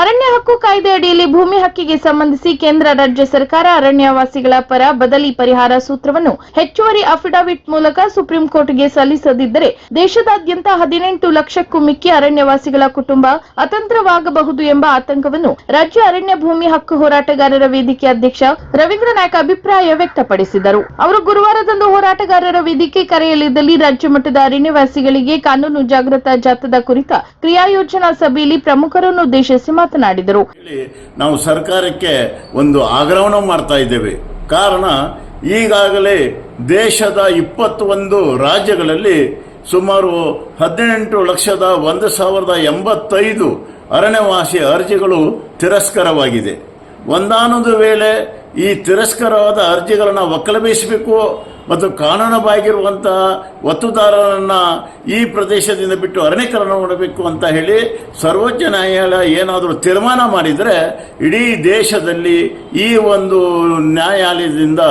ಅರಣ್ಯ ಹಕ್ಕು ಕಾಯ್ದೆ ಅಡಿಯಲ್ಲಿ ಭೂಮಿ ಹಕ್ಕಿಗೆ ಸಂಬಂಧಿಸಿ ಕೇಂದ್ರ ರಾಜ್ಯ ಸರ್ಕಾರ ಅರಣ್ಯವಾಸಿಗಳ ಪರ ಬದಲಿ ಪರಿಹಾರ ಸೂತ್ರವನ್ನು ಹೆಚ್ಚುವರಿ ಅಫಿಡವಿಟ್ ಮೂಲಕ ಸುಪ್ರೀಂ ಕೋರ್ಟ್ಗೆ ಸಲ್ಲಿಸದಿದ್ದರೆ ದೇಶದಾದ್ಯಂತ 18 ಲಕ್ಷಕ್ಕೂ ಮಿಕ್ಕಿ ಅರಣ್ಯವಾಸಿಗಳ ಕುಟುಂಬ ಅತಂತ್ರವಾಗಬಹುದು ಎಂಬ ಆತಂಕವನ್ನು ರಾಜ್ಯ ಅರಣ್ಯ ಭೂಮಿ ಹಕ್ಕು ಹೋರಾಟಗಾರರ ವೇದಿಕೆ ಅಧ್ಯಕ್ಷ ರವೀಂದ್ರ ನಾಯ್ಕ ಅಭಿಪ್ರಾಯ ವ್ಯಕ್ತಪಡಿಸಿದರು. ಅವರು ಗುರುವಾರದಂದು ಹೋರಾಟಗಾರರ ವೇದಿಕೆ ಕರೆಯಲಿದ್ದಲ್ಲಿ ರಾಜ್ಯ ಮಟ್ಟದ ಅರಣ್ಯವಾಸಿಗಳಿಗೆ ಕಾನೂನು ಜಾಗೃತಾ ಜಾಥಾದ ಕುರಿತ ಕ್ರಿಯಾಯೋಜನಾ ಸಭೆಯಲ್ಲಿ ಪ್ರಮುಖರನ್ನು ಉದ್ದೇಶಿಸಿ ಮಾತನಾಡಿದರು. ನಾವು ಸರ್ಕಾರಕ್ಕೆ ಒಂದು ಆಗ್ರಹವನ್ನು ಮಾಡ್ತಾ ಇದ್ದೇವೆ. ಕಾರಣ ಈಗಾಗಲೇ ದೇಶದ 21 ರಾಜ್ಯಗಳಲ್ಲಿ ಸುಮಾರು 18,01,085 ಅರಣ್ಯವಾಸಿ ಅರ್ಜಿಗಳು ತಿರಸ್ಕಾರವಾಗಿದೆ. ಒಂದಾನೊಂದು ವೇಳೆ ಈ ತಿರಸ್ಕಾರವಾದ ಅರ್ಜಿಗಳನ್ನು ಒಕ್ಕಲಬೇಯಿಸಬೇಕು ಮತ್ತು ಕಾನೂನುಬಾಹಿರವಾಗಿರುವಂತಹ ಒತ್ತುದಾರರನ್ನ ಈ ಪ್ರದೇಶದಿಂದ ಬಿಟ್ಟು ಅರಣ್ಯೀಕರಣ ಮಾಡಬೇಕು ಅಂತ ಹೇಳಿ ಸರ್ವೋಚ್ಚ ನ್ಯಾಯಾಲಯ ಏನಾದರೂ ತೀರ್ಮಾನ ಮಾಡಿದರೆ ಇಡೀ ದೇಶದಲ್ಲಿ ಈ ಒಂದು ನ್ಯಾಯಾಲಯದಿಂದ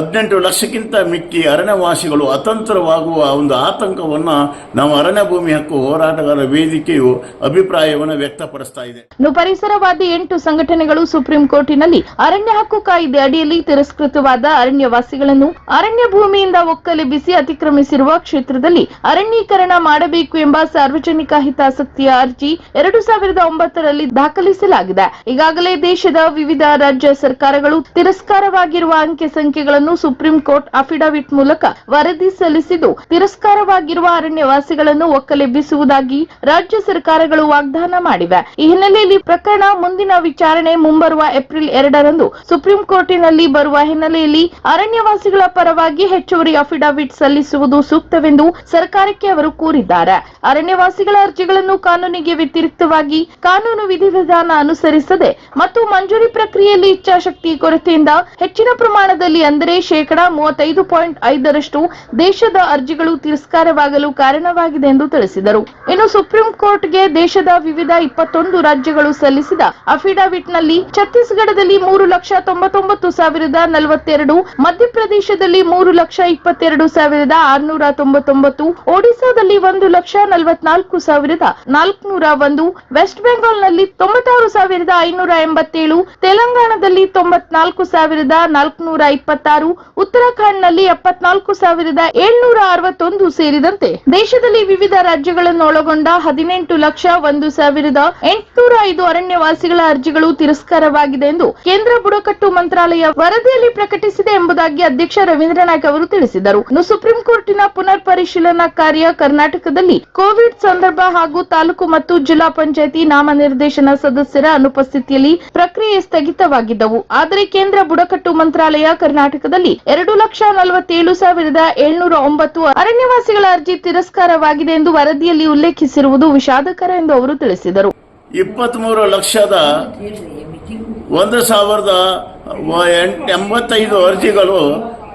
18 ಲಕ್ಷಕ್ಕಿಂತ ಮಿಕ್ಕಿ ಅರಣ್ಯವಾಸಿಗಳು ಅತಂತ್ರವಾಗುವ ಒಂದು ಆತಂಕವನ್ನು ನಾವು ಅರಣ್ಯ ಭೂಮಿ ಹಕ್ಕು ಹೋರಾಟಗಾರರ ವೇದಿಕೆಯು ಅಭಿಪ್ರಾಯವನ್ನು ವ್ಯಕ್ತಪಡಿಸ್ತಾ ಇದೆ. ಪರಿಸರವಾದಿ 8 ಸಂಘಟನೆಗಳು ಸುಪ್ರೀಂ ಕೋರ್ಟಿನಲ್ಲಿ ಅರಣ್ಯ ಹಕ್ಕು ಕಾಯ್ದೆ ಅಡಿಯಲ್ಲಿ ತಿರಸ್ಕೃತವಾದ ಅರಣ್ಯವಾಸಿಗಳನ್ನು ಅರಣ್ಯ ಭೂಮಿಯಿಂದ ಒಕ್ಕಲೆಬ್ಬಿಸಿ ಅತಿಕ್ರಮಿಸಿರುವ ಕ್ಷೇತ್ರದಲ್ಲಿ ಅರಣ್ಯೀಕರಣ ಮಾಡಬೇಕು ಎಂಬ ಸಾರ್ವಜನಿಕ ಹಿತಾಸಕ್ತಿಯ ಅರ್ಜಿ 2009ರಲ್ಲಿ ದಾಖಲಿಸಲಾಗಿದೆ. ಈಗಾಗಲೇ ದೇಶದ ವಿವಿಧ ರಾಜ್ಯ ಸರ್ಕಾರಗಳು ತಿರಸ್ಕಾರವಾಗಿರುವ ಅಂಕೆ ಸಂಖ್ಯೆಗಳನ್ನು ಸುಪ್ರೀಂ ಕೋರ್ಟ್ ಅಫಿಡವಿಟ್ ಮೂಲಕ ವರದಿ ಸಲ್ಲಿಸಿದ್ದು ತಿರಸ್ಕಾರವಾಗಿರುವ ಅರಣ್ಯವಾಸಿಗಳನ್ನು ಒಕ್ಕಲೆಬ್ಬಿಸುವುದಾಗಿ ರಾಜ್ಯ ಸರ್ಕಾರಗಳು ವಾಗ್ದಾನ ಮಾಡಿವೆ. ಈ ಹಿನ್ನೆಲೆಯಲ್ಲಿ ಪ್ರಕರಣ ಮುಂದಿನ ವಿಚಾರಣೆ ಮುಂಬರುವ ಏಪ್ರಿಲ್ 2ರಂದು ಸುಪ್ರೀಂ ಕೋರ್ಟಿನಲ್ಲಿ ಬರುವ ಹಿನ್ನೆಲೆಯಲ್ಲಿ ಅರಣ್ಯವಾಸಿಗಳ ಪರವಾಗಿ ಹೆಚ್ಚುವರಿ ಅಫಿಡವಿಟ್ ಸಲ್ಲಿಸುವುದು ಸೂಕ್ತವೆಂದು ಸರ್ಕಾರಕ್ಕೆ ಅವರು ಕೋರಿದ್ದಾರೆ. ಅರಣ್ಯವಾಸಿಗಳ ಅರ್ಜಿಗಳನ್ನು ಕಾನೂನಿಗೆ ವ್ಯತಿರಿಕ್ತವಾಗಿ ಕಾನೂನು ವಿಧಿವಿಧಾನ ಅನುಸರಿಸದೆ ಮತ್ತು ಮಂಜೂರಿ ಪ್ರಕ್ರಿಯೆಯಲ್ಲಿ ಇಚ್ಛಾಶಕ್ತಿ ಕೊರತೆಯಿಂದ ಹೆಚ್ಚಿನ ಪ್ರಮಾಣದಲ್ಲಿ ಅಂದರೆ 35.5% ದೇಶದ ಅರ್ಜಿಗಳು ತಿರಸ್ಕಾರವಾಗಲು ಕಾರಣವಾಗಿದೆ ಎಂದು ತಿಳಿಸಿದರು. ಇನ್ನು ಸುಪ್ರೀಂ ಕೋರ್ಟ್ಗೆ ದೇಶದ ವಿವಿಧ 21 ರಾಜ್ಯಗಳು ಸಲ್ಲಿಸಿದ ಅಫಿಡವಿಟ್ನಲ್ಲಿ ಛತ್ತೀಸ್ಗಢದಲ್ಲಿ 3,99,042, ಮಧ್ಯಪ್ರದೇಶದಲ್ಲಿ 3,22,699, ಒಡಿಶಾದಲ್ಲಿ 1,44,401, ವೆಸ್ಟ್ ಬೆಂಗಾಲ್ನಲ್ಲಿ 96,587, ತೆಲಂಗಾಣದಲ್ಲಿ 94,426, ಉತ್ತರಾಖಂಡ್ನಲ್ಲಿ 74,761 ಸೇರಿದಂತೆ ದೇಶದಲ್ಲಿ ವಿವಿಧ ರಾಜ್ಯಗಳನ್ನು ಒಳಗೊಂಡ 18,01,805 ಅರಣ್ಯವಾಸಿಗಳ ಅರ್ಜಿಗಳು ತಿರಸ್ಕಾರವಾಗಿದೆ ಎಂದು ಕೇಂದ್ರ ಬುಡಕಟ್ಟು ಮಂತ್ರಾಲಯ ವರದಿಯಲ್ಲಿ ಪ್ರಕಟಿಸಿದೆ ಎಂಬುದಾಗಿ ಅಧ್ಯಕ್ಷ ರವೀಂದ್ರ ನಾಯ್ಕ ಅವರು ತಿಳಿಸಿದರು. ಸುಪ್ರೀಂ ಕೋರ್ಟಿನ ಪುನರ್ ಪರಿಶೀಲನಾ ಕಾರ್ಯ ಕರ್ನಾಟಕದಲ್ಲಿ ಕೋವಿಡ್ ಸಂದರ್ಭ ಹಾಗೂ ತಾಲೂಕು ಮತ್ತು ಜಿಲ್ಲಾ ಪಂಚಾಯಿತಿ ನಾಮನಿರ್ದೇಶನ ಸದಸ್ಯರ ಅನುಪಸ್ಥಿತಿಯಲ್ಲಿ ಪ್ರಕ್ರಿಯೆ ಸ್ಥಗಿತವಾಗಿದ್ದವು. ಆದರೆ ಕೇಂದ್ರ ಬುಡಕಟ್ಟು ಮಂತ್ರಾಲಯ ಕರ್ನಾಟಕದಲ್ಲಿ 2,47,709 ಅರಣ್ಯವಾಸಿಗಳ ಅರ್ಜಿ ತಿರಸ್ಕಾರವಾಗಿದೆ ಎಂದು ವರದಿಯಲ್ಲಿ ಉಲ್ಲೇಖಿಸಿರುವುದು ವಿಷಾದಕರ ಎಂದು ಅವರು ತಿಳಿಸಿದರು. 23,01,085 ಅರ್ಜಿಗಳು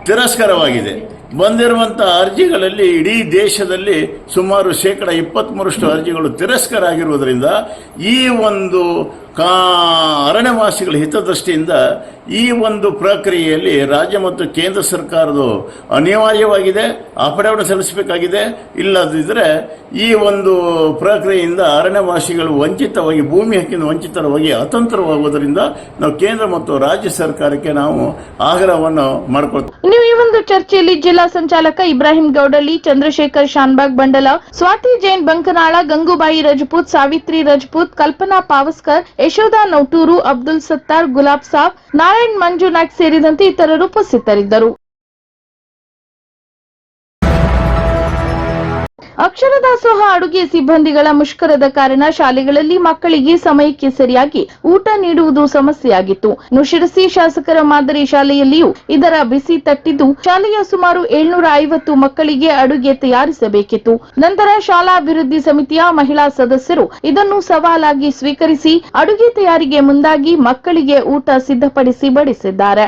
ತಿರಸ್ಕಾರವಾಗಿದೆ. ಬಂದಿರುವಂತಹ ಅರ್ಜಿಗಳಲ್ಲಿ ಇಡೀ ದೇಶದಲ್ಲಿ ಸುಮಾರು 23% ಅರ್ಜಿಗಳು ತಿರಸ್ಕಾರ ಆಗಿರುವುದರಿಂದ ಈ ಒಂದು ಅರಣ್ಯವಾಸಿಗಳ ಹಿತದೃಷ್ಟಿಯಿಂದ ಈ ಒಂದು ಪ್ರಕ್ರಿಯೆಯಲ್ಲಿ ರಾಜ್ಯ ಮತ್ತು ಕೇಂದ್ರ ಸರ್ಕಾರದ್ದು ಅನಿವಾರ್ಯವಾಗಿದೆ, ಅಫಿಡವಿಟ್ ಸಲ್ಲಿಸಬೇಕಾಗಿದೆ. ಇಲ್ಲದಿದ್ದರೆ ಈ ಒಂದು ಪ್ರಕ್ರಿಯೆಯಿಂದ ಅರಣ್ಯವಾಸಿಗಳು ವಂಚಿತವಾಗಿ ಭೂಮಿ ಹಕ್ಕಿನ ವಂಚಿತರವಾಗಿ ಅತಂತ್ರವಾಗುವುದರಿಂದ ನಾವು ಕೇಂದ್ರ ಮತ್ತು ರಾಜ್ಯ ಸರ್ಕಾರಕ್ಕೆ ನಾವು ಆಗ್ರಹವನ್ನು ಮಾಡಿಕೊಳ್ತೇವೆ. ನೀವು ಈ ಒಂದು ಚರ್ಚೆಯಲ್ಲಿ ಜಿಲ್ಲಾ ಸಂಚಾಲಕ ಇಬ್ರಾಹಿಂ ಗೌಡಲಿ, ಚಂದ್ರಶೇಖರ್ ಶಾನ್ಬಾಗ್ ಬಂಡಲ, ಸ್ವಾತಿ ಜೈನ್ ಬಂಕನಾಳ, ಗಂಗೂಬಾಯಿ ರಜಪೂತ್, ಸಾವಿತ್ರಿ ರಜಪೂತ್, ಕಲ್ಪನಾ ಪಾವಸ್ಕರ್, ಯಶೋಧ ನೌಟೂರು, ಅಬ್ದುಲ್ ಸತ್ತಾರ್, ಗುಲಾಬ್ ಸಾಬ್, ನಾರಾಯಣ್ ಮಂಜು ನಾಯ್ಕ್ ಸೇರಿದಂತೆ ಇತರರು ಉಪಸ್ಥಿತರಿದ್ದರು. ಅಕ್ಷರ ದಾಸೋಹ ಅಡುಗೆ ಸಿಬ್ಬಂದಿಗಳ ಮುಷ್ಕರದ ಕಾರಣ ಶಾಲೆಗಳಲ್ಲಿ ಮಕ್ಕಳಿಗೆ ಸಮಯಕ್ಕೆ ಸರಿಯಾಗಿ ಊಟ ನೀಡುವುದು ಸಮಸ್ಯೆಯಾಗಿತ್ತು. ಶಿರಸಿ ಶಾಸಕರ ಮಾದರಿ ಶಾಲೆಯಲ್ಲಿಯೂ ಇದರ ಬಿಸಿ ತಟ್ಟಿದ್ದು ಶಾಲೆಯ ಸುಮಾರು 750 ಮಕ್ಕಳಿಗೆ ಅಡುಗೆ ತಯಾರಿಸಬೇಕಿತ್ತು. ನಂತರ ಶಾಲಾ ಅಭಿವೃದ್ಧಿ ಸಮಿತಿಯ ಮಹಿಳಾ ಸದಸ್ಯರು ಇದನ್ನು ಸವಾಲಾಗಿ ಸ್ವೀಕರಿಸಿ ಅಡುಗೆ ತಯಾರಿಗೆ ಮುಂದಾಗಿ ಮಕ್ಕಳಿಗೆ ಊಟ ಸಿದ್ಧಪಡಿಸಿ ಬಡಿಸಿದ್ದಾರೆ.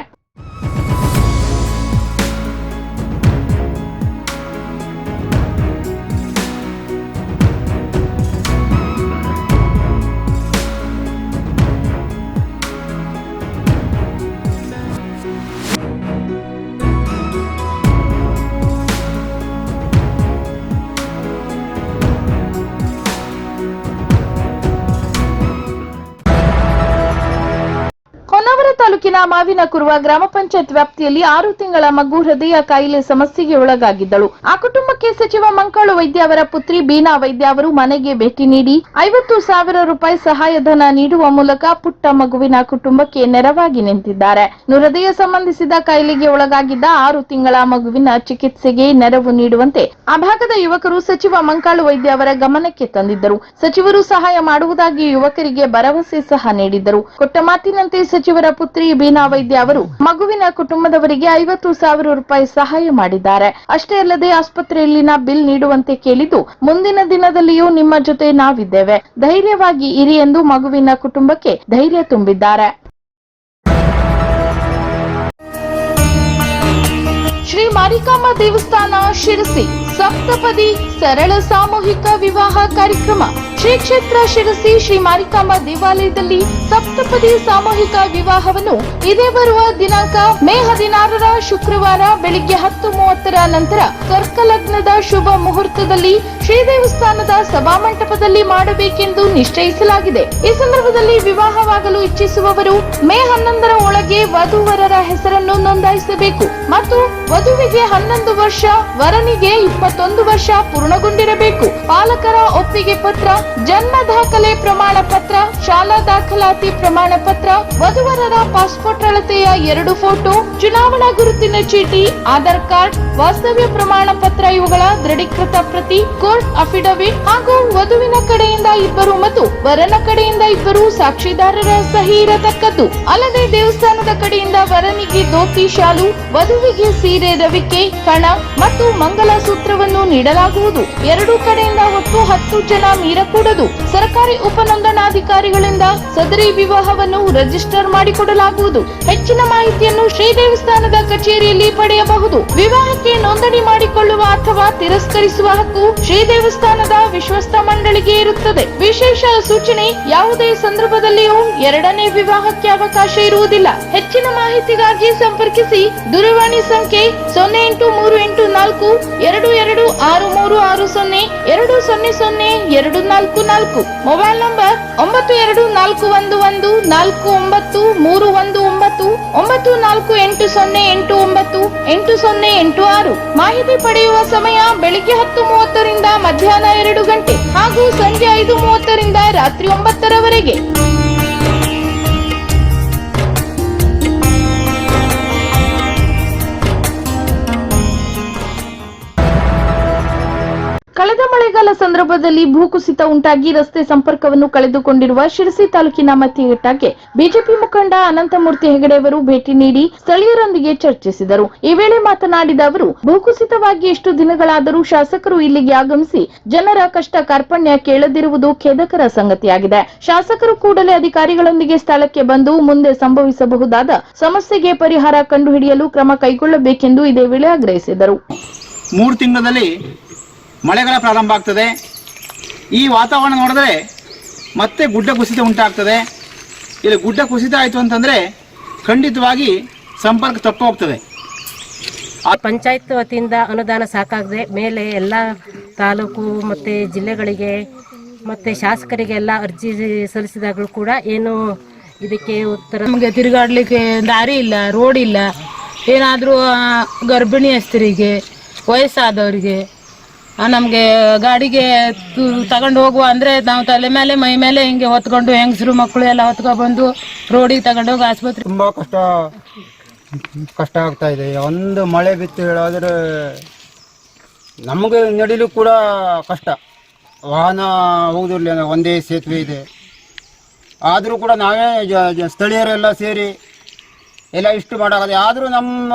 ತಾಲೂಕಿನ ಮಾವಿನಕುರುವ ಗ್ರಾಮ ಪಂಚಾಯತ್ ವ್ಯಾಪ್ತಿಯಲ್ಲಿ 6 ತಿಂಗಳ ಮಗು ಹೃದಯ ಕಾಯಿಲೆ ಸಮಸ್ಯೆಗೆ ಒಳಗಾಗಿದ್ದಳು. ಆ ಕುಟುಂಬಕ್ಕೆ ಸಚಿವ ಮಂಕಾಳು ವೈದ್ಯ ಅವರ ಪುತ್ರಿ ಬೀನಾ ವೈದ್ಯ ಅವರು ಮನೆಗೆ ಭೇಟಿ ನೀಡಿ 50,000 ರೂಪಾಯಿ ಸಹಾಯಧನ ನೀಡುವ ಮೂಲಕ ಪುಟ್ಟ ಮಗುವಿನ ಕುಟುಂಬಕ್ಕೆ ನೆರವಾಗಿ ನಿಂತಿದ್ದಾರೆ. ಹೃದಯ ಸಂಬಂಧಿಸಿದ ಕಾಯಿಲೆಗೆ ಒಳಗಾಗಿದ್ದ 6 ತಿಂಗಳ ಮಗುವಿನ ಚಿಕಿತ್ಸೆಗೆ ನೆರವು ನೀಡುವಂತೆ ಆ ಭಾಗದ ಯುವಕರು ಸಚಿವ ಮಂಕಾಳು ವೈದ್ಯ ಅವರ ಗಮನಕ್ಕೆ ತಂದಿದ್ದರು. ಸಚಿವರು ಸಹಾಯ ಮಾಡುವುದಾಗಿ ಯುವಕರಿಗೆ ಭರವಸೆ ಸಹ ನೀಡಿದ್ದರು. ಕೊಟ್ಟ ಮಾತಿನಂತೆ ಸಚಿವರ ಪುತ್ರಿ ಬೀನಾ ವೈದ್ಯ ಅವರು ಮಗುವಿನ ಕುಟುಂಬದವರಿಗೆ 50,000 ರೂಪಾಯಿ ಸಹಾಯ ಮಾಡಿದ್ದಾರೆ. ಅಷ್ಟೇ ಅಲ್ಲದೆ ಆಸ್ಪತ್ರೆಯಲ್ಲಿನ ಬಿಲ್ ನೀಡುವಂತೆ ಕೇಳಿದ್ದು, ಮುಂದಿನ ದಿನದಲ್ಲಿಯೂ ನಿಮ್ಮ ಜೊತೆ ನಾವಿದ್ದೇವೆ, ಧೈರ್ಯವಾಗಿ ಇರಿ ಎಂದು ಮಗುವಿನ ಕುಟುಂಬಕ್ಕೆ ಧೈರ್ಯ ತುಂಬಿದ್ದಾರೆ. ಶ್ರೀ ಮಾರಿಕಾಂಬಾ ದೇವಸ್ಥಾನ ಶಿರಸಿ ಸಪ್ತಪದಿ ಸರಳ ಸಾಮೂಹಿಕ ವಿವಾಹ ಕಾರ್ಯಕ್ರಮ. ಶ್ರೀ ಕ್ಷೇತ್ರ ಶಿರಸಿ ಶ್ರೀ ಮಾರಿಕಾಂಬಾ ದೇವಾಲಯದಲ್ಲಿ ಸಪ್ತಪದಿ ಸಾಮೂಹಿಕ ವಿವಾಹವನ್ನು ಇದೇ ಬರುವ ದಿನಾಂಕ ಮೇ 16ರ ಶುಕ್ರವಾರ ಬೆಳಿಗ್ಗೆ 10:30 ನಂತರ ಕರ್ಕಲಗ್ನದ ಶುಭ ಮುಹೂರ್ತದಲ್ಲಿ ಶ್ರೀ ದೇವಸ್ಥಾನದ ಸಭಾಮಂಟಪದಲ್ಲಿ ಮಾಡಬೇಕೆಂದು ನಿಶ್ಚಯಿಸಲಾಗಿದೆ. ಈ ಸಂದರ್ಭದಲ್ಲಿ ವಿವಾಹವಾಗಲು ಇಚ್ಛಿಸುವವರು ಮೇ 11ರ ಒಳಗೆ ವಧುವರರ ಹೆಸರನ್ನು ನೋಂದಾಯಿಸಬೇಕು ಮತ್ತು ವಧುವಿಗೆ 11 ವರ್ಷ, ವರನಿಗೆ 21 ವರ್ಷ ಪೂರ್ಣಗೊಂಡಿರಬೇಕು. ಪಾಲಕರ ಒಪ್ಪಿಗೆ ಪತ್ರ, ಜನ್ಮ ದಾಖಲೆ ಪ್ರಮಾಣ ಪತ್ರ, ಶಾಲಾ ದಾಖಲಾತಿ ಪ್ರಮಾಣ ಪತ್ರ, ವಧುವರರ ಪಾಸ್ಪೋರ್ಟ್ ಅಳತೆಯ 2 ಫೋಟೋ, ಚುನಾವಣಾ ಗುರುತಿನ ಚೀಟಿ, ಆಧಾರ್ ಕಾರ್ಡ್, ವಾಸ್ತವ್ಯ ಪ್ರಮಾಣ ಪತ್ರ ಇವುಗಳ ದೃಢೀಕೃತ ಪ್ರತಿ, ಕೋರ್ಟ್ ಅಫಿಡವಿಟ್ ಹಾಗೂ ವಧುವಿನ ಕಡೆಯಿಂದ 2 ಮತ್ತು ವರನ ಕಡೆಯಿಂದ 2 ಸಾಕ್ಷಿದಾರರ ಸಹಿ ಇರತಕ್ಕದ್ದು. ಅಲ್ಲದೆ ದೇವಸ್ಥಾನದ ಕಡೆಯಿಂದ ವರನಿಗೆ ಧೋತಿ ಶಾಲು, ವಧುವಿಗೆ ಸೀರೆ ರವಿಕೆ, ಕಣ ಮತ್ತು ಮಂಗಲ ಸೂತ್ರವನ್ನು ನೀಡಲಾಗುವುದು. 2 ಕಡೆಯಿಂದ ಒಟ್ಟು 10 ಜನ ಮೀರಕೂಡದು. ಸರ್ಕಾರಿ ಉಪನೋಂದಣಾಧಿಕಾರಿಗಳಿಂದ ಸದರಿ ವಿವಾಹವನ್ನು ರಿಜಿಸ್ಟರ್ ಮಾಡಿಕೊಡಲಾಗುವುದು. ಹೆಚ್ಚಿನ ಮಾಹಿತಿಯನ್ನು ಶ್ರೀ ದೇವಸ್ಥಾನದ ಕಚೇರಿಯಲ್ಲಿ ಪಡೆಯಬಹುದು. ವಿವಾಹಕ್ಕೆ ನೋಂದಣಿ ಮಾಡಿಕೊಳ್ಳುವ ಅಥವಾ ತಿರಸ್ಕರಿಸುವ ಹಕ್ಕು ಶ್ರೀ ದೇವಸ್ಥಾನದ ವಿಶ್ವಸ್ತ ಮಂಡಳಿಗೆ ಇರುತ್ತದೆ. ವಿಶೇಷ ಸೂಚನೆ: ಯಾವುದೇ ಸಂದರ್ಭದಲ್ಲಿಯೂ 2ನೇ ವಿವಾಹಕ್ಕೆ ಅವಕಾಶ ಇರುವುದಿಲ್ಲ. ಹೆಚ್ಚಿನ ಮಾಹಿತಿಗಾಗಿ ಸಂಪರ್ಕಿಸಿ. ದೂರವಾಣಿ ಸಂಖ್ಯೆ 08384226360200 200244. Mobile number 9241149319 9480898086. ಮಾಹಿತಿ ಪಡೆಯುವ ಸಮಯ ಬೆಳಿಗ್ಗೆ 10:30 ರಿಂದ ಮಧ್ಯಾಹ್ನ 2 ಗಂಟೆ ಹಾಗೂ ಸಂಜೆ 5:30 ರಿಂದ ರಾತ್ರಿ 9ರವರೆಗೆ. ಕಳೆದ ಮಳೆಗಾಲ ಸಂದರ್ಭದಲ್ಲಿ ಭೂಕುಸಿತ ಉಂಟಾಗಿ ರಸ್ತೆ ಸಂಪರ್ಕವನ್ನು ಕಳೆದುಕೊಂಡಿರುವ ಶಿರಸಿ ತಾಲೂಕಿನ ಮತ್ತಿಘಟ್ಟಕ್ಕೆ ಬಿಜೆಪಿ ಮುಖಂಡ ಅನಂತಮೂರ್ತಿ ಹೆಗಡೆ ಅವರು ಭೇಟಿ ನೀಡಿ ಸ್ಥಳೀಯರೊಂದಿಗೆ ಚರ್ಚಿಸಿದರು. ಈ ವೇಳೆ ಮಾತನಾಡಿದ ಅವರು, ಭೂಕುಸಿತವಾಗಿ ಎಷ್ಟು ದಿನಗಳಾದರೂ ಶಾಸಕರು ಇಲ್ಲಿಗೆ ಆಗಮಿಸಿ ಜನರ ಕಷ್ಟ ಕಾರ್ಪಣ್ಯ ಕೇಳದಿರುವುದು ಖೇದಕರ ಸಂಗತಿಯಾಗಿದೆ. ಶಾಸಕರು ಕೂಡಲೇ ಅಧಿಕಾರಿಗಳೊಂದಿಗೆ ಸ್ಥಳಕ್ಕೆ ಬಂದು ಮುಂದೆ ಸಂಭವಿಸಬಹುದಾದ ಸಮಸ್ಯೆಗೆ ಪರಿಹಾರ ಕಂಡುಹಿಡಿಯಲು ಕ್ರಮ ಕೈಗೊಳ್ಳಬೇಕೆಂದು ಇದೇ ವೇಳೆ ಆಗ್ರಹಿಸಿದರು. 3 ತಿಂಗಳಲ್ಲಿ ಮಳೆಗಾಲ ಪ್ರಾರಂಭ ಆಗ್ತದೆ. ಈ ವಾತಾವರಣ ನೋಡಿದ್ರೆ ಮತ್ತೆ ಗುಡ್ಡ ಕುಸಿತ ಉಂಟಾಗ್ತದೆ. ಇಲ್ಲಿ ಗುಡ್ಡ ಕುಸಿತ ಆಯಿತು ಅಂತಂದರೆ ಖಂಡಿತವಾಗಿ ಸಂಪರ್ಕ ತಪ್ಪು ಹೋಗ್ತದೆ. ಪಂಚಾಯತ್ ವತಿಯಿಂದ ಅನುದಾನ ಸಾಕಾಗದೆ ಮೇಲೆ ಎಲ್ಲ ತಾಲೂಕು ಮತ್ತು ಜಿಲ್ಲೆಗಳಿಗೆ ಮತ್ತು ಶಾಸಕರಿಗೆಲ್ಲ ಅರ್ಜಿ ಸಲ್ಲಿಸಿದಾಗಲೂ ಕೂಡ ಏನು ಇದಕ್ಕೆ ಉತ್ತರ. ನಮಗೆ ತಿರುಗಾಡಲಿಕ್ಕೆ ದಾರಿ ಇಲ್ಲ, ರೋಡ್ ಇಲ್ಲ. ಏನಾದರೂ ಗರ್ಭಿಣಿ ಹೆಸರಿಗೆ, ವಯಸ್ಸಾದವರಿಗೆ ನಮಗೆ ಗಾಡಿಗೆ ತಗೊಂಡು ಹೋಗುವ ಅಂದರೆ ನಾವು ತಲೆ ಮೇಲೆ ಮೈ ಮೇಲೆ ಹಿಂಗೆ ಹೊತ್ಕೊಂಡು ಹೆಂಗಸರು ಮಕ್ಕಳು ಎಲ್ಲ ಹೊತ್ಕೊಂಡು ಬಂದು ರೋಡಿಗೆ ತಗೊಂಡೋಗಿ ಆಸ್ಪತ್ರೆ. ತುಂಬ ಕಷ್ಟ ಆಗ್ತಾ ಇದೆ. ಒಂದು ಮಳೆ ಬಿತ್ತು ಹೇಳಾದರೆ ನಮಗೆ ನಡಿಲು ಕೂಡ ಕಷ್ಟ. ವಾಹನ ಹೋಗುದಿಲ್ಲ, ಒಂದೇ ಸೇತುವೆ ಇದೆ. ಆದರೂ ಕೂಡ ನಾವೇ ಸ್ಥಳೀಯರೆಲ್ಲ ಸೇರಿ ಎಲ್ಲ ಇಷ್ಟು ಮಾಡಾಗದೆ. ಆದರೂ ನಮ್ಮ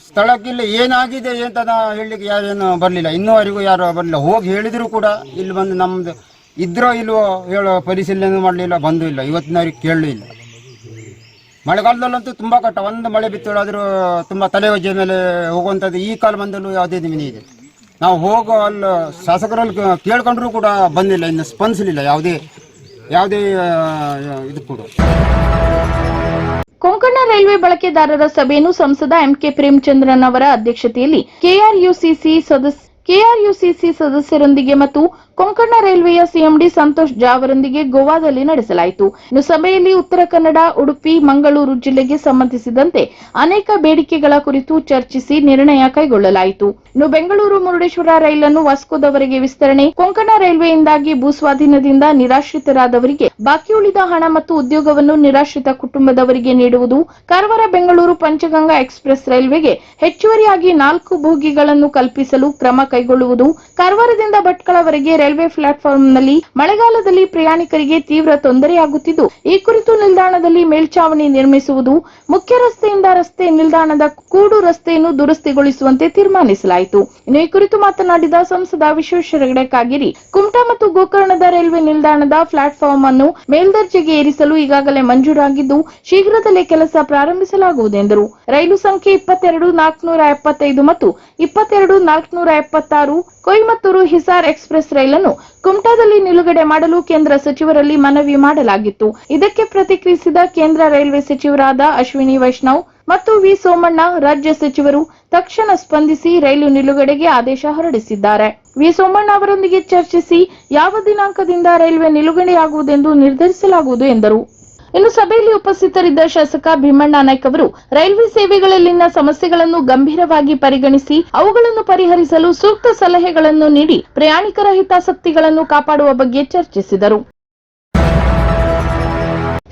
ಸ್ಥಳಕ್ಕಿಲ್ಲಿ ಏನಾಗಿದೆ ಅಂತ ಹೇಳಲಿಕ್ಕೆ ಯಾರೇನು ಬರಲಿಲ್ಲ. ಇನ್ನೂವರೆಗೂ ಯಾರು ಬರಲಿಲ್ಲ. ಹೋಗಿ ಹೇಳಿದರೂ ಕೂಡ ಇಲ್ಲಿ ಬಂದು ನಮ್ಮದು ಇದ್ರೋ ಇಲ್ವೋ ಹೇಳೋ ಪರಿಶೀಲನೆ ಮಾಡಲಿಲ್ಲ, ಬಂದೂ ಇಲ್ಲ. ಇವತ್ತಿನವರೆಗೆ ಕೇಳಲೂ ಇಲ್ಲ. ಮಳೆಗಾಲದಲ್ಲಂತೂ ತುಂಬ ಕಷ್ಟ. ಒಂದು ಮಳೆ ಬಿತ್ತೋಳಾದರೂ ತುಂಬ ತಲೆವಜ್ಜೆ ಮೇಲೆ ಹೋಗುವಂಥದ್ದು. ಈ ಕಾಲ ಬಂದಲ್ಲೂ ಯಾವುದೇ ದಿನ ಇದೆ. ನಾವು ಹೋಗೋ ಅಲ್ಲಿ ಶಾಸಕರಲ್ಲಿ ಕೇಳ್ಕೊಂಡ್ರೂ ಕೂಡ ಬಂದಿಲ್ಲ, ಇನ್ನು ಸ್ಪಂದಿಸಲಿಲ್ಲ ಯಾವುದೇ ಇದು ಕೂಡ. ಕೊಂಕಣ ರೈಲ್ವೆ ಬಳಕೆದಾರರ ಸಭೆಯನ್ನು ಸಂಸದ ಎಂಕೆ ಪ್ರೇಮಚಂದ್ರನ್ ಅವರ ಅಧ್ಯಕ್ಷತೆಯಲ್ಲಿ ಕೆಆರ್ಯುಸಿಸಿ ಸದಸ್ಯರೊಂದಿಗೆ ಮತ್ತು ಕೊಂಕಣ ರೈಲ್ವೆಯ ಸಿಎಂಡಿ ಸಂತೋಷ್ ಜಾ ಅವರೊಂದಿಗೆ ಗೋವಾದಲ್ಲಿ ನಡೆಸಲಾಯಿತು. ಇನ್ನು ಸಭೆಯಲ್ಲಿ ಉತ್ತರ ಕನ್ನಡ, ಉಡುಪಿ, ಮಂಗಳೂರು ಜಿಲ್ಲೆಗೆ ಸಂಬಂಧಿಸಿದಂತೆ ಅನೇಕ ಬೇಡಿಕೆಗಳ ಕುರಿತು ಚರ್ಚಿಸಿ ನಿರ್ಣಯ ಕೈಗೊಳ್ಳಲಾಯಿತು. ಇನ್ನು ಬೆಂಗಳೂರು ಮುರುಡೇಶ್ವರ ರೈಲನ್ನು ವಾಸ್ಕೋದವರೆಗೆ ವಿಸ್ತರಣೆ, ಕೊಂಕಣ ರೈಲ್ವೆಯಿಂದಾಗಿ ಭೂಸ್ವಾಧೀನದಿಂದ ನಿರಾಶ್ರಿತರಾದವರಿಗೆ ಬಾಕಿ ಉಳಿದ ಹಣ ಮತ್ತು ಉದ್ಯೋಗವನ್ನು ನಿರಾಶ್ರಿತ ಕುಟುಂಬದವರಿಗೆ ನೀಡುವುದು, ಕಾರವಾರ ಬೆಂಗಳೂರು ಪಂಚಗಂಗಾ ಎಕ್ಸ್ಪ್ರೆಸ್ ರೈಲ್ವೆಗೆ ಹೆಚ್ಚುವರಿಯಾಗಿ 4 ಬೋಗಿಗಳನ್ನು ಕಲ್ಪಿಸಲು ಕ್ರಮ ಕೈಗೊಳ್ಳುವುದು, ಕಾರವಾರದಿಂದ ಭಟ್ಕಳವರೆಗೆ ರೈಲ್ವೆ ಪ್ಲಾಟ್ಫಾರ್ಮ್ನಲ್ಲಿ ಮಳೆಗಾಲದಲ್ಲಿ ಪ್ರಯಾಣಿಕರಿಗೆ ತೀವ್ರ ತೊಂದರೆಯಾಗುತ್ತಿದ್ದು, ಈ ಕುರಿತು ನಿಲ್ದಾಣದಲ್ಲಿ ಮೇಲ್ಚಾವಣಿ ನಿರ್ಮಿಸುವುದು, ಮುಖ್ಯ ರಸ್ತೆಯಿಂದ ರಸ್ತೆ ನಿಲ್ದಾಣದ ಕೂಡು ರಸ್ತೆಯನ್ನು ದುರಸ್ತಿಗೊಳಿಸುವಂತೆ ತೀರ್ಮಾನಿಸಲಾಯಿತು. ಇನ್ನು ಈ ಕುರಿತು ಮಾತನಾಡಿದ ಸಂಸದ ವಿಶ್ವೇಶ್ವರ ಹೆಗಡೆ ಕಾಗೇರಿ, ಕುಮಟಾ ಮತ್ತು ಗೋಕರ್ಣದ ರೈಲ್ವೆ ನಿಲ್ದಾಣದ ಪ್ಲಾಟ್ಫಾರ್ಮ್ ಅನ್ನು ಮೇಲ್ದರ್ಜೆಗೆ ಏರಿಸಲು ಈಗಾಗಲೇ ಮಂಜೂರಾಗಿದ್ದು, ಶೀಘ್ರದಲ್ಲೇ ಕೆಲಸ ಪ್ರಾರಂಭಿಸಲಾಗುವುದು ಎಂದರು. ರೈಲು ಸಂಖ್ಯೆ 22-475 ಮತ್ತು 22-476 ಕೊಯಮತ್ತೂರು ಹಿಸಾರ್ ಎಕ್ಸ್ಪ್ರೆಸ್ ರೈಲನ್ನು ಕುಮಟಾದಲ್ಲಿ ನಿಲುಗಡೆ ಮಾಡಲು ಕೇಂದ್ರ ಸಚಿವರಲ್ಲಿ ಮನವಿ ಮಾಡಲಾಗಿತ್ತು. ಇದಕ್ಕೆ ಪ್ರತಿಕ್ರಿಯಿಸಿದ ಕೇಂದ್ರ ರೈಲ್ವೆ ಸಚಿವರಾದ ಅಶ್ವಿನಿ ವೈಷ್ಣವ್ ಮತ್ತು ವಿ ಸೋಮಣ್ಣ, ರಾಜ್ಯ ಸಚಿವರು ತಕ್ಷಣ ಸ್ಪಂದಿಸಿ ರೈಲು ನಿಲುಗಡೆಗೆ ಆದೇಶ ಹೊರಡಿಸಿದ್ದಾರೆ. ವಿ ಸೋಮಣ್ಣ ಅವರೊಂದಿಗೆ ಚರ್ಚಿಸಿ ಯಾವ ದಿನಾಂಕದಿಂದ ರೈಲ್ವೆ ನಿಲುಗಡೆಯಾಗುವುದೆಂದು ನಿರ್ಧರಿಸಲಾಗುವುದು ಎಂದರು. ಇನ್ನು ಸಭೆಯಲ್ಲಿ ಉಪಸ್ಥಿತರಿದ್ದ ಶಾಸಕ ಭೀಮಣ್ಣ ನಾಯ್ಕ ಅವರು ರೈಲ್ವೆ ಸೇವೆಗಳಲ್ಲಿನ ಸಮಸ್ಯೆಗಳನ್ನು ಗಂಭೀರವಾಗಿ ಪರಿಗಣಿಸಿ ಅವುಗಳನ್ನು ಪರಿಹರಿಸಲು ಸೂಕ್ತ ಸಲಹೆಗಳನ್ನು ನೀಡಿ ಪ್ರಯಾಣಿಕರ ಹಿತಾಸಕ್ತಿಗಳನ್ನು ಕಾಪಾಡುವ ಬಗ್ಗೆ ಚರ್ಚಿಸಿದರು.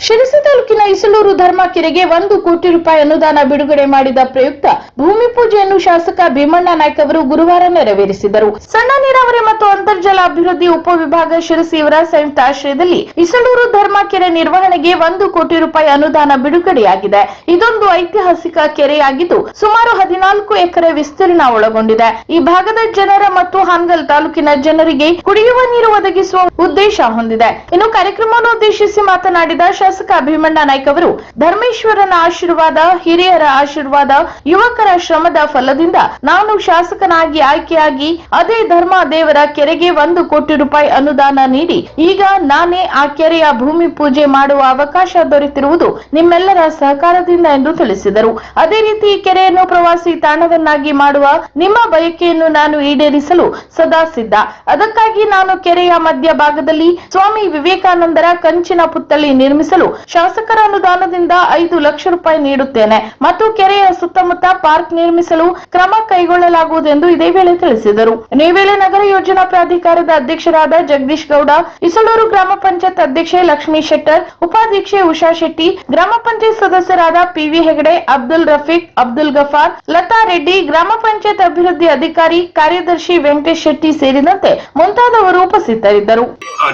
ಶಿರಸಿ ತಾಲೂಕಿನ ಇಸಲೂರು ಧರ್ಮಕೆರೆಗೆ 1 ಕೋಟಿ ರೂಪಾಯಿ ಅನುದಾನ ಬಿಡುಗಡೆ ಮಾಡಿದ ಪ್ರಯುಕ್ತ ಭೂಮಿ ಪೂಜೆಯನ್ನು ಶಾಸಕ ಭೀಮಣ್ಣ ನಾಯ್ಕ ಅವರು ಗುರುವಾರ ನೆರವೇರಿಸಿದರು. ಸಣ್ಣ ನೀರಾವರಿ ಮತ್ತು ಅಂತರ್ಜಲ ಅಭಿವೃದ್ಧಿ ಉಪವಿಭಾಗ ಶಿರಸಿಯವರ ಸಂಯುಕ್ತ ಆಶ್ರಯದಲ್ಲಿ ಇಸಲೂರು ಧರ್ಮಕೆರೆ ನಿರ್ವಹಣೆಗೆ 1 ಕೋಟಿ ರೂಪಾಯಿ ಅನುದಾನ ಬಿಡುಗಡೆಯಾಗಿದೆ. ಇದೊಂದು ಐತಿಹಾಸಿಕ ಕೆರೆಯಾಗಿದ್ದು ಸುಮಾರು 14 ಎಕರೆ ವಿಸ್ತೀರ್ಣ ಒಳಗೊಂಡಿದೆ. ಈ ಭಾಗದ ಜನರ ಮತ್ತು ಹಾನಗಲ್ ತಾಲೂಕಿನ ಜನರಿಗೆ ಕುಡಿಯುವ ನೀರು ಒದಗಿಸುವ ಉದ್ದೇಶ ಹೊಂದಿದೆ. ಇನ್ನು ಕಾರ್ಯಕ್ರಮವನ್ನು ಉದ್ದೇಶಿಸಿ ಮಾತನಾಡಿದ ಶಾಸಕ ಭೀಮಣ್ಣ ನಾಯ್ಕ ಅವರು, ಧರ್ಮೇಶ್ವರನ ಆಶೀರ್ವಾದ, ಹಿರಿಯರ ಆಶೀರ್ವಾದ, ಯುವಕರ ಶ್ರಮದ ಫಲದಿಂದ ನಾನು ಶಾಸಕನಾಗಿ ಆಯ್ಕೆಯಾಗಿ ಅದೇ ಧರ್ಮ ದೇವರ ಕೆರೆಗೆ 1 ಕೋಟಿ ರೂಪಾಯಿ ಅನುದಾನ ನೀಡಿ ಈಗ ನಾನೇ ಆ ಕೆರೆಯ ಭೂಮಿ ಪೂಜೆ ಮಾಡುವ ಅವಕಾಶ ದೊರೆತಿರುವುದು ನಿಮ್ಮೆಲ್ಲರ ಸಹಕಾರದಿಂದ ಎಂದು ತಿಳಿಸಿದರು. ಅದೇ ರೀತಿ ಈ ಕೆರೆಯನ್ನು ಪ್ರವಾಸಿ ತಾಣವನ್ನಾಗಿ ಮಾಡುವ ನಿಮ್ಮ ಬಯಕೆಯನ್ನು ನಾನು ಈಡೇರಿಸಲು ಸದಾ ಸಿದ್ಧ. ಅದಕ್ಕಾಗಿ ನಾನು ಕೆರೆಯ ಮಧ್ಯ ಭಾಗದಲ್ಲಿ ಸ್ವಾಮಿ ವಿವೇಕಾನಂದರ ಕಂಚಿನ ಪುತ್ಥಳಿ ನಿರ್ಮಿಸಲು ಶಾಸಕರ ಅನುದಾನದಿಂದ 5 ಲಕ್ಷ ರೂಪಾಯಿ ನೀಡುತ್ತೇನೆ ಮತ್ತು ಕೆರೆಯ ಸುತ್ತಮುತ್ತ ಪಾರ್ಕ್ ನಿರ್ಮಿಸಲು ಕ್ರಮ ಕೈಗೊಳ್ಳಲಾಗುವುದು ಇದೇ ವೇಳೆ ತಿಳಿಸಿದರು. ಈ ವೇಳೆ ನಗರ ಯೋಜನಾ ಪ್ರಾಧಿಕಾರದ ಅಧ್ಯಕ್ಷರಾದ ಜಗದೀಶ್ ಗೌಡ, ಇಸಲೂರು ಗ್ರಾಮ ಪಂಚಾಯತ್ ಅಧ್ಯಕ್ಷೆ ಲಕ್ಷ್ಮೀ ಶೆಟ್ಟರ್, ಉಪಾಧ್ಯಕ್ಷೆ ಉಷಾ ಶೆಟ್ಟಿ, ಗ್ರಾಮ ಪಂಚಾಯತ್ ಸದಸ್ಯರಾದ ಪಿವಿ ಹೆಗಡೆ, ಅಬ್ದುಲ್ ರಫೀಕ್, ಅಬ್ದುಲ್ ಗಫಾರ್, ಲತಾ ರೆಡ್ಡಿ, ಗ್ರಾಮ ಪಂಚಾಯತ್ ಅಭಿವೃದ್ಧಿ ಅಧಿಕಾರಿ ಕಾರ್ಯದರ್ಶಿ ವೆಂಕಟೇಶ್ ಶೆಟ್ಟಿ ಸೇರಿದಂತೆ ಮುಂತಾದವರು ಉಪಸ್ಥಿತರಿದ್ದರು.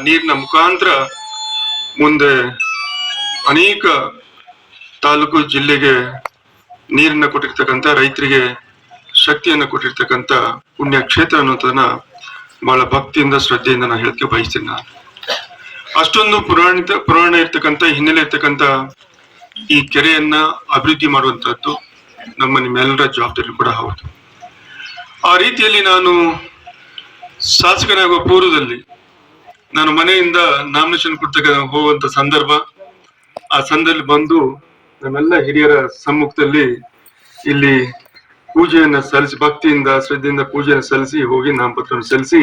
ನೀರಿನ ಮುಖಾಂತರ ಮುಂದೆ ಅನೇಕ ತಾಲೂಕು ಜಿಲ್ಲೆಗೆ ನೀರನ್ನು ಕೊಟ್ಟಿರ್ತಕ್ಕಂಥ, ರೈತರಿಗೆ ಶಕ್ತಿಯನ್ನು ಕೊಟ್ಟಿರ್ತಕ್ಕಂಥ ಪುಣ್ಯ ಕ್ಷೇತ್ರ ಅನ್ನೋದನ್ನ ಬಹಳ ಭಕ್ತಿಯಿಂದ ಶ್ರದ್ಧೆಯಿಂದ ನಾನು ಹೇಳಕ್ಕೆ ಬಯಸ್ತೀನಿ. ನಾನು ಅಷ್ಟೊಂದು ಪುರಾಣ ಇರ್ತಕ್ಕಂಥ ಹಿನ್ನೆಲೆ ಇರ್ತಕ್ಕಂಥ ಈ ಕೆರೆಯನ್ನ ಅಭಿವೃದ್ಧಿ ಮಾಡುವಂತಹದ್ದು ನಿಮ್ಮೆಲ್ಲರ ಜವಾಬ್ದಾರಿ ಕೂಡ ಹೌದು. ಆ ರೀತಿಯಲ್ಲಿ ನಾನು ಶಾಸಕನಾಗುವ ಪೂರ್ವದಲ್ಲಿ ನಾನು ಮನೆಯಿಂದ ನಾಮಿನೇಷನ್ ಕೊಡ್ತಕ್ಕ ಹೋಗುವಂತ ಸಂದರ್ಭ, ಆ ಸಂದರ್ಭದಲ್ಲಿ ಬಂದು ನಮ್ಮೆಲ್ಲ ಹಿರಿಯರ ಸಮ್ಮುಖದಲ್ಲಿ ಇಲ್ಲಿ ಪೂಜೆಯನ್ನ ಸಲ್ಲಿಸಿ, ಭಕ್ತಿಯಿಂದ ಶ್ರದ್ಧೆಯಿಂದ ಪೂಜೆಯನ್ನು ಸಲ್ಲಿಸಿ ಹೋಗಿ ನಾಮಪತ್ರವನ್ನು ಸಲ್ಲಿಸಿ,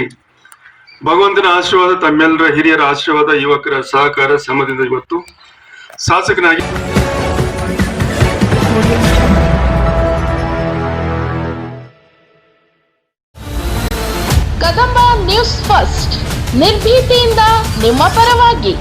ಭಗವಂತನ ಆಶೀರ್ವಾದ, ತಮ್ಮೆಲ್ಲರ ಹಿರಿಯರ ಆಶೀರ್ವಾದ, ಯುವಕರ ಸಹಕಾರ ಶ್ರಮದಿಂದ ಇವತ್ತು ಶಾಸಕನಾಗಿ ಕದಂಬ ನ್ಯೂಸ್ ಫಸ್ಟ್, ನಿರ್ಭೀತಿಯಿಂದ ನಿಮ್ಮ ಪರವಾಗಿ.